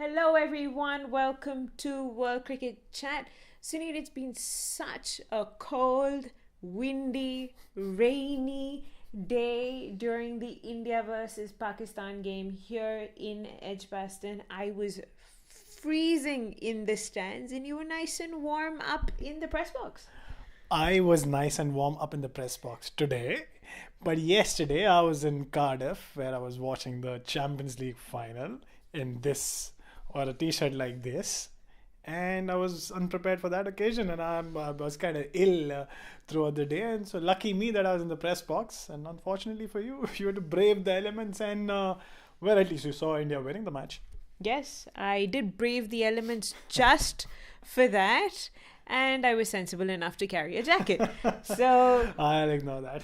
Hello, everyone. Welcome to World Cricket Chat. Suneer, it's been such a cold, windy, rainy day during the India versus Pakistan game here in Edgbaston. I was freezing in the stands, and you were nice and warm up in the press box. I was nice and warm up in the press box today, but yesterday I was in Cardiff where I was watching the Champions League final in this or a t-shirt like this, and I was unprepared for that occasion, and I was kind of ill throughout the day, and so lucky me that I was in the press box, and unfortunately for you, you had to brave the elements, and well, at least you saw India winning the match. Yes, I did brave the elements just for that, and I was sensible enough to carry a jacket. So I'll ignore that.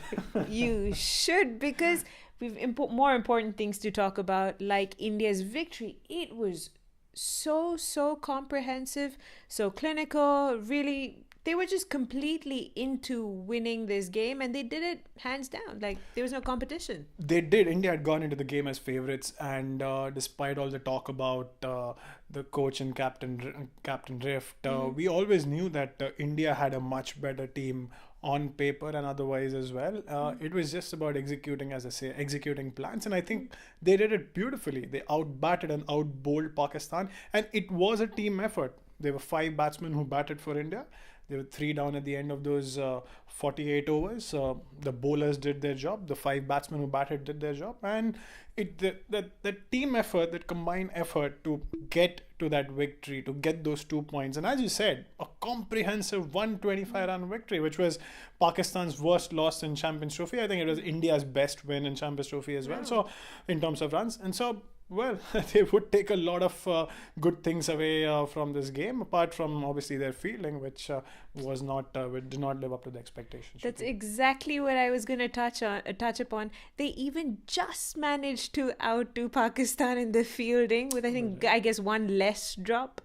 you should, because we've more important things to talk about, like India's victory. It was so comprehensive, so clinical. Really, they were just completely into winning this game, and they did it hands down. Like there was no competition. They did. India had gone into the game as favourites, and despite all the talk about the coach and captain rift, we always knew that India had a much better team on paper and otherwise as well. It was just about executing, as I say, executing plans, and I think they did it beautifully. They outbatted and outbowled Pakistan, and it was a team effort. There were five batsmen who batted for India. There were three down at the end of those 48 overs. The bowlers did their job. The five batsmen who batted did their job. And that team effort, that combined effort to get to that victory, to get those 2 points. And as you said, a comprehensive 125-run victory, which was Pakistan's worst loss in Champions Trophy. I think it was India's best win in Champions Trophy as well. So in terms of runs. And so well, they would take a lot of good things away from this game, apart from obviously their fielding, which was not, which did not live up to the expectations. That's exactly what I was going to touch upon. They even just managed to outdo Pakistan in the fielding with, I guess, one less drop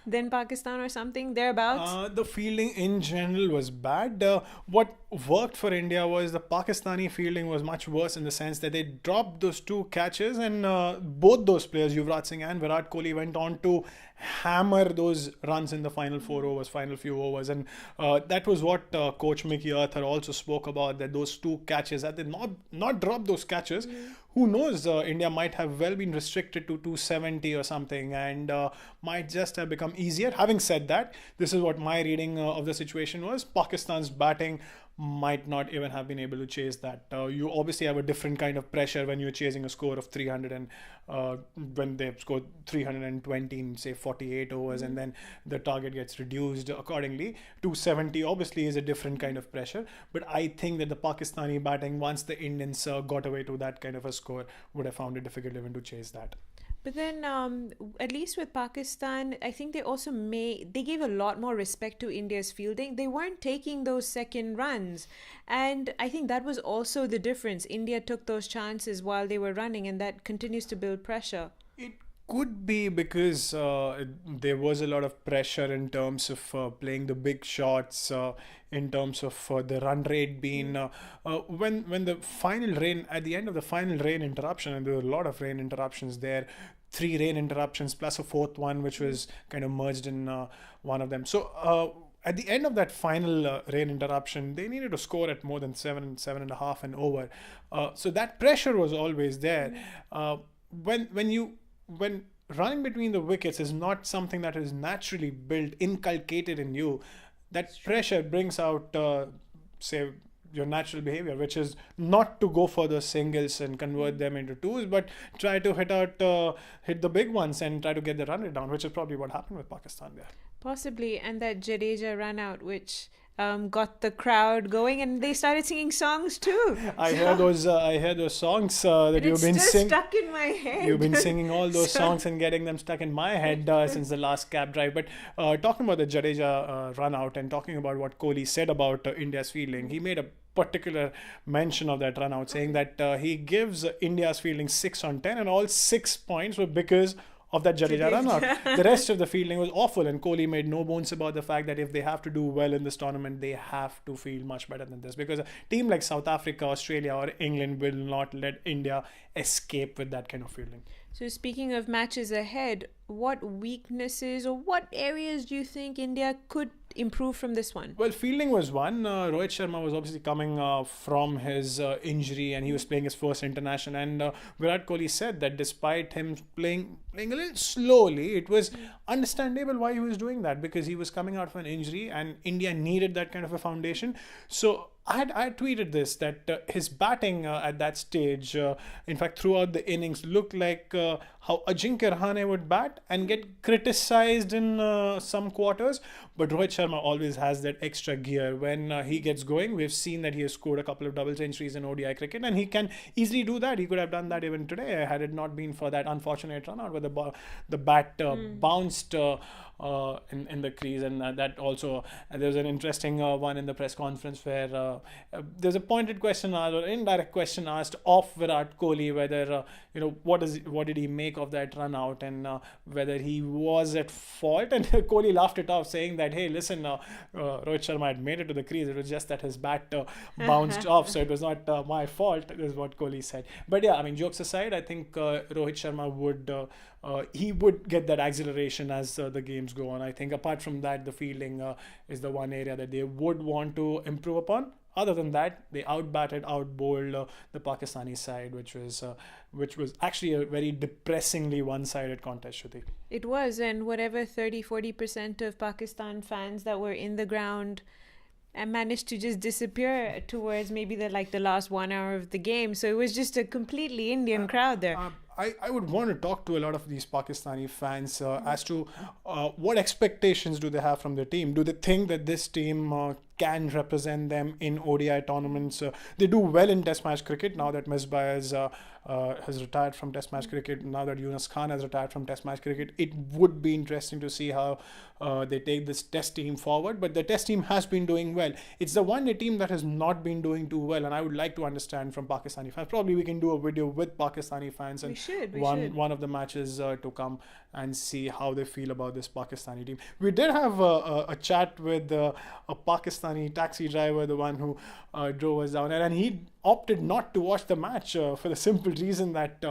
than Pakistan or something thereabouts. The fielding in general was bad. What worked for India was the Pakistani fielding was much worse in the sense that they dropped those two catches, and both those players, Yuvraj Singh and Virat Kohli, went on to hammer those runs in the final four overs, final few overs, and that was what Coach Mickey Arthur also spoke about. That those two catches, that they not drop those catches. Who knows? India might have well been restricted to 270 or something, and might just have become easier. Having said that, this is what my reading of the situation was. Pakistan's batting might not even have been able to chase that. You obviously have a different kind of pressure when you're chasing a score of 300 and when they scored 320 in say 48 overs, and then the target gets reduced accordingly. 270 obviously is a different kind of pressure, but I think that the Pakistani batting, once the Indians got away to that kind of a score, would have found it difficult even to chase that. But then, at least with Pakistan, I think they gave a lot more respect to India's fielding. They weren't taking those second runs, and I think that was also the difference. India took those chances while they were running, and that continues to build pressure. It could be because there was a lot of pressure in terms of playing the big shots, in terms of the run rate being when the final rain, at the end of the final rain interruption, and there were a lot of rain interruptions there, three rain interruptions plus a fourth one which was kind of merged in one of them. So at the end of that final rain interruption, they needed to score at more than seven and a half and over. So that pressure was always there. When running between the wickets is not something that is naturally built, inculcated in you, that pressure brings out, say, your natural behavior, which is not to go for the singles and convert them into twos, but try to hit the big ones and try to get the run rate down, which is probably what happened with Pakistan there. Possibly, and that Jadeja ran out, which got the crowd going, and they started singing songs too. I hear those. I hear those songs that you've been singing. Stuck in my head. You've been singing all those So- songs and getting them stuck in my head since the last cab drive. But talking about the Jadeja run out and talking about what Kohli said about India's fielding, he made a particular mention of that run out, saying that he gives India's fielding 6 on 10, and all 6 points were because of that Jadeja run out. The rest of the fielding was awful, and Kohli made no bones about the fact that if they have to do well in this tournament, they have to field much better than this, because a team like South Africa, Australia or England will not let India escape with that kind of fielding. So, speaking of matches ahead, what weaknesses or what areas do you think India could improve from this one? Well, fielding was one. Rohit Sharma was obviously coming from his injury, and he was playing his first international. And Virat Kohli said that despite him playing a little slowly, it was understandable why he was doing that, because he was coming out of an injury, and India needed that kind of a foundation. So I tweeted this, that his batting at that stage, in fact, throughout the innings, looked like how Ajinkya Rahane would bat and get criticized in some quarters. But Rohit Sharma always has that extra gear when he gets going. We've seen that he has scored a couple of double centuries in ODI cricket, and he can easily do that. He could have done that even today had it not been for that unfortunate run out where the bat bounced in the crease. And that also, there was an interesting one in the press conference where there's a pointed question asked, or indirect question asked of Virat Kohli, whether what did he make of that run out, and whether he was at fault. And Kohli laughed it off, saying that, hey, listen, Rohit Sharma had made it to the crease, it was just that his bat bounced off, so it was not my fault, is what Kohli said. But yeah, I mean, jokes aside, I think Rohit Sharma would get that acceleration as the games go on. I think apart from that, the fielding is the one area that they would want to improve upon. Other than that, they outbowled the Pakistani side, which was actually a very depressingly one-sided contest, Shruti. It was, and whatever 30-40% of Pakistan fans that were in the ground and managed to just disappear towards maybe the last 1 hour of the game. So it was just a completely Indian crowd there. I would want to talk to a lot of these Pakistani fans as to what expectations do they have from their team. Do they think that this team can represent them in ODI tournaments? They do well in Test match cricket now that Misbah has retired from Test match cricket. Now that Yunus Khan has retired from Test match cricket, it would be interesting to see how they take this Test team forward. But the Test team has been doing well. It's the one day team that has not been doing too well, and I would like to understand from Pakistani fans. Probably we can do a video with Pakistani fans and one of the matches to come, and see how they feel about this Pakistani team. We did have a chat with a Pakistani taxi driver, the one who drove us down, and he opted not to watch the match for the simple reason that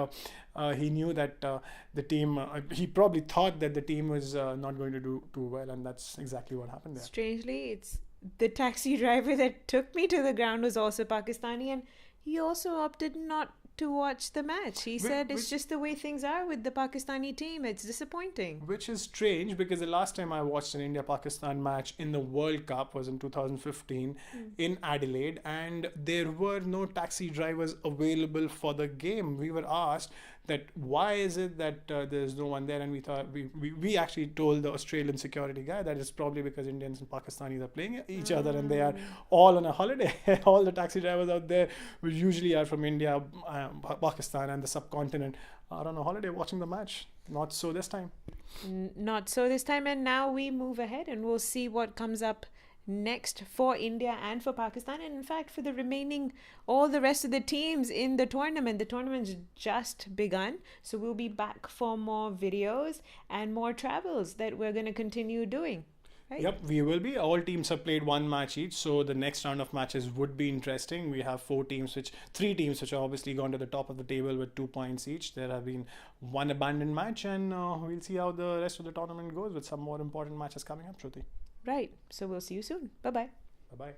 he knew that the team, he probably thought that the team was not going to do too well, and that's exactly what happened there. Strangely, it's the taxi driver that took me to the ground was also Pakistani, and he also opted not to watch the match. He said it's just the way things are with the Pakistani team. It's disappointing. Which is strange, because the last time I watched an India-Pakistan match in the World Cup was in 2015 in Adelaide, and there were no taxi drivers available for the game. We were asked that why is it that there's no one there, and we thought we actually told the Australian security guy that it's probably because Indians and Pakistanis are playing each other and they are all on a holiday. All the taxi drivers out there, which usually are from India, Pakistan and the subcontinent, are on a holiday watching the match. Not so this time. Not so this time. And now we move ahead and we'll see what comes up next for India and for Pakistan, and in fact for all the rest of the teams in the tournament. The tournament's just begun, so we'll be back for more videos and more travels that we're going to continue doing. Right? Yep, we will be. All teams have played one match each, so the next round of matches would be interesting. We have three teams which have obviously gone to the top of the table with 2 points each. There have been one abandoned match, and we'll see how the rest of the tournament goes with some more important matches coming up, Shruti. Right. So we'll see you soon. Bye-bye. Bye-bye.